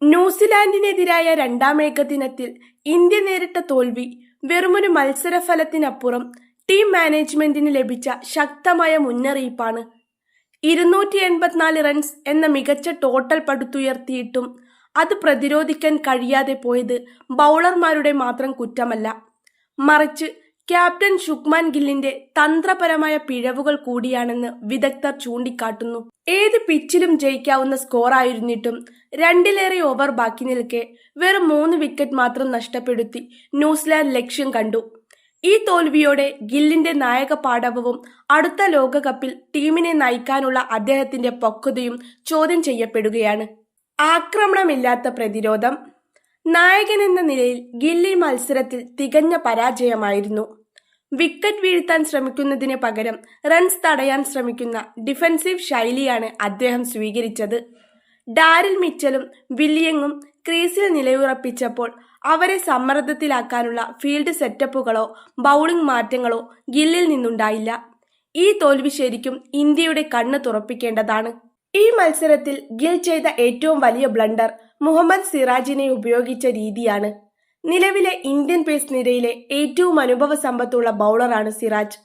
ന്യൂസിലാൻഡിനെതിരായ രണ്ടാം ഏകദിനത്തിൽ ഇന്ത്യ നേരിട്ട തോൽവി വെറുമൊരു മത്സരഫലത്തിനപ്പുറം ടീം മാനേജ്മെന്റിന് ലഭിച്ച ശക്തമായ മുന്നറിയിപ്പാണ്. 284 റൺസ് എന്ന മികച്ച ടോട്ടൽ പടുത്തുയർത്തിയിട്ടും അത് പ്രതിരോധിക്കാൻ കഴിയാതെ പോയത് ബൗളർമാരുടെ മാത്രം കുറ്റമല്ല, മറിച്ച് ക്യാപ്റ്റൻ ശുഭ്മാൻ ഗില്ലിന്റെ തന്ത്രപരമായ പിഴവുകൾ കൂടിയാണെന്ന് വിദഗ്ധർ ചൂണ്ടിക്കാട്ടുന്നു. ഏത് പിച്ചിലും ജയിക്കാവുന്ന സ്കോറായിരുന്നിട്ടും രണ്ടിലേറെ ഓവർ ബാക്കി നിൽക്കെ വെറും 3 വിക്കറ്റ് മാത്രം നഷ്ടപ്പെടുത്തി ന്യൂസിലാൻഡ് ലക്ഷ്യം കണ്ടു. ഈ തോൽവിയോടെ ഗില്ലിന്റെ നായക പാടവവും അടുത്ത ലോകകപ്പിൽ ടീമിനെ നയിക്കാനുള്ള അദ്ദേഹത്തിന്റെ പക്വതയും ചോദ്യം ചെയ്യപ്പെടുകയാണ്. ആക്രമണമില്ലാത്ത പ്രതിരോധം. നായകൻ എന്ന നിലയിൽ ഗില്ലി മത്സരത്തിൽ തികഞ്ഞ പരാജയമായിരുന്നു. വിക്കറ്റ് വീഴ്ത്താൻ ശ്രമിക്കുന്നതിന് പകരം റൺസ് തടയാൻ ശ്രമിക്കുന്ന ഡിഫൻസീവ് ശൈലിയാണ് അദ്ദേഹം സ്വീകരിച്ചത്. ഡാരിൽ മിച്ചലും വില്യങ്ങും ക്രീസിൽ നിലയുറപ്പിച്ചപ്പോൾ അവരെ സമ്മർദ്ദത്തിലാക്കാനുള്ള ഫീൽഡ് സെറ്റപ്പുകളോ ബൗളിംഗ് മാറ്റങ്ങളോ ഗില്ലിൽ നിന്നുണ്ടായില്ല. ഈ തോൽവി ശരിക്കും ഇന്ത്യയുടെ കണ്ണ് തുറപ്പിക്കേണ്ടതാണ്. ഈ മത്സരത്തിൽ ഗിൽ ചെയ്ത ഏറ്റവും വലിയ ബ്ലണ്ടർ മുഹമ്മദ് സിറാജിനെ ഉപയോഗിച്ച രീതിയാണ്. നിലവിലെ ഇന്ത്യൻ പേസ് നിരയിലെ ഏറ്റവും അനുഭവ സമ്പത്തുള്ള ബൗളറാണ് സിറാജ്.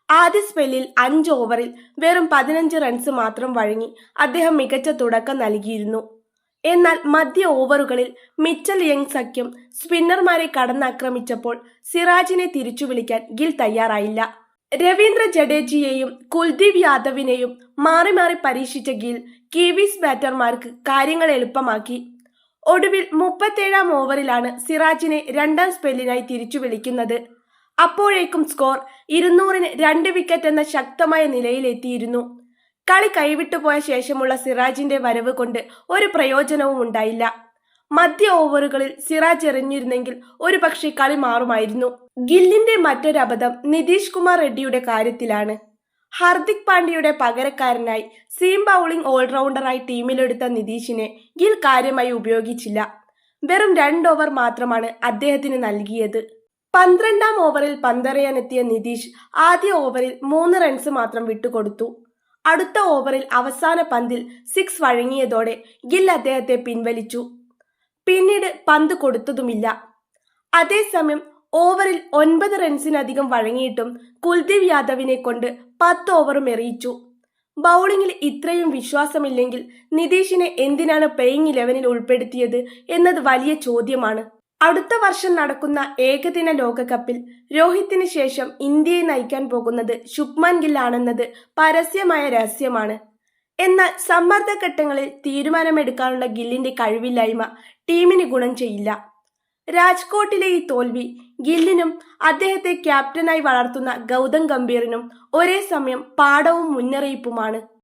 ആദ്യ സ്പെല്ലിൽ 5 ഓവറിൽ വെറും 15 റൺസ് മാത്രം വഴങ്ങി അദ്ദേഹം മികച്ച തുടക്കം നൽകിയിരുന്നു. എന്നാൽ മധ്യ ഓവറുകളിൽ മിച്ചൽ യങ് സഖ്യം സ്പിന്നർമാരെ കടന്നാക്രമിച്ചപ്പോൾ സിറാജിനെ തിരിച്ചു വിളിക്കാൻ ഗിൽ തയ്യാറായില്ല. രവീന്ദ്ര ജഡേജയെയും കുൽദീപ് യാദവിനെയും മാറി മാറി പരീക്ഷിച്ച ഗിൽ കിവീസ് ബാറ്റർമാർക്ക് കാര്യങ്ങൾ എളുപ്പമാക്കി. ഒടുവിൽ 37-ാം ഓവറിലാണ് സിറാജിനെ രണ്ടാം സ്പെല്ലിനായി തിരിച്ചു വിളിക്കുന്നത്. അപ്പോഴേക്കും സ്കോർ 200-ന് 2 വിക്കറ്റ് എന്ന ശക്തമായ നിലയിലെത്തിയിരുന്നു. കളി കൈവിട്ടുപോയ ശേഷമുള്ള സിറാജിന്റെ വരവ് കൊണ്ട് ഒരു പ്രയോജനവും ഉണ്ടായില്ല. മധ്യ ഓവറുകളിൽ സിറാജ് എറിഞ്ഞിരുന്നെങ്കിൽ ഒരുപക്ഷെ കളി മാറുമായിരുന്നു. ഗില്ലിന്റെ മറ്റൊരബദ്ധം നിതീഷ് കുമാർ റെഡ്ഡിയുടെ കാര്യത്തിലാണ്. ഹർദിക് പാണ്ഡ്യയുടെ പകരക്കാരനായി സീം ബൗളിംഗ് ഓൾറൗണ്ടറായി ടീമിലെടുത്ത നിതീഷിനെ ഗിൽ കാര്യമായി ഉപയോഗിച്ചില്ല. വെറും 2 ഓവർ മാത്രമാണ് അദ്ദേഹത്തിന് നൽകിയത്. 12-ാം ഓവറിൽ പന്തെറിയാനെത്തിയ നിതീഷ് ആദ്യ ഓവറിൽ 3 റൺസ് മാത്രം വിട്ടുകൊടുത്തു. അടുത്ത ഓവറിൽ അവസാന പന്തിൽ 6 വഴങ്ങിയതോടെ ഗിൽ അദ്ദേഹത്തെ പിൻവലിച്ചു. പിന്നീട് പന്ത് കൊടുത്തതുമില്ല. അതേസമയം ഓവറിൽ 9 റൺസിനധികം വഴങ്ങിയിട്ടും കുൽദീപ് യാദവിനെ കൊണ്ട് 10 ഓവറും എറിയിച്ചു. ബൗളിംഗിൽ ഇത്രയും വിശ്വാസമില്ലെങ്കിൽ നിതീഷിനെ എന്തിനാണ് പ്ലേയിങ് 11-ൽ ഉൾപ്പെടുത്തിയത് എന്നത് വലിയ ചോദ്യമാണ്. അടുത്ത വർഷം നടക്കുന്ന ഏകദിന ലോകകപ്പിൽ രോഹിത്തിന് ശേഷം ഇന്ത്യയെ നയിക്കാൻ പോകുന്നത് ശുഭ്മാൻ ഗിൽ ആണെന്നത് പരസ്യമായ രഹസ്യമാണ്. എന്നാൽ സമ്മർദ്ദഘട്ടങ്ങളിൽ തീരുമാനമെടുക്കാനുള്ള ഗില്ലിന്റെ കഴിവില്ലായ്മ ടീമിന് ഗുണം ചെയ്യില്ല. രാജ്കോട്ടിലെ ഈ തോൽവി ഗില്ലിനും അദ്ദേഹത്തെ ക്യാപ്റ്റനായി വളർത്തുന്ന ഗൗതം ഗംഭീറിനും ഒരേ സമയം പാഠവും മുന്നറിയിപ്പുമാണ്.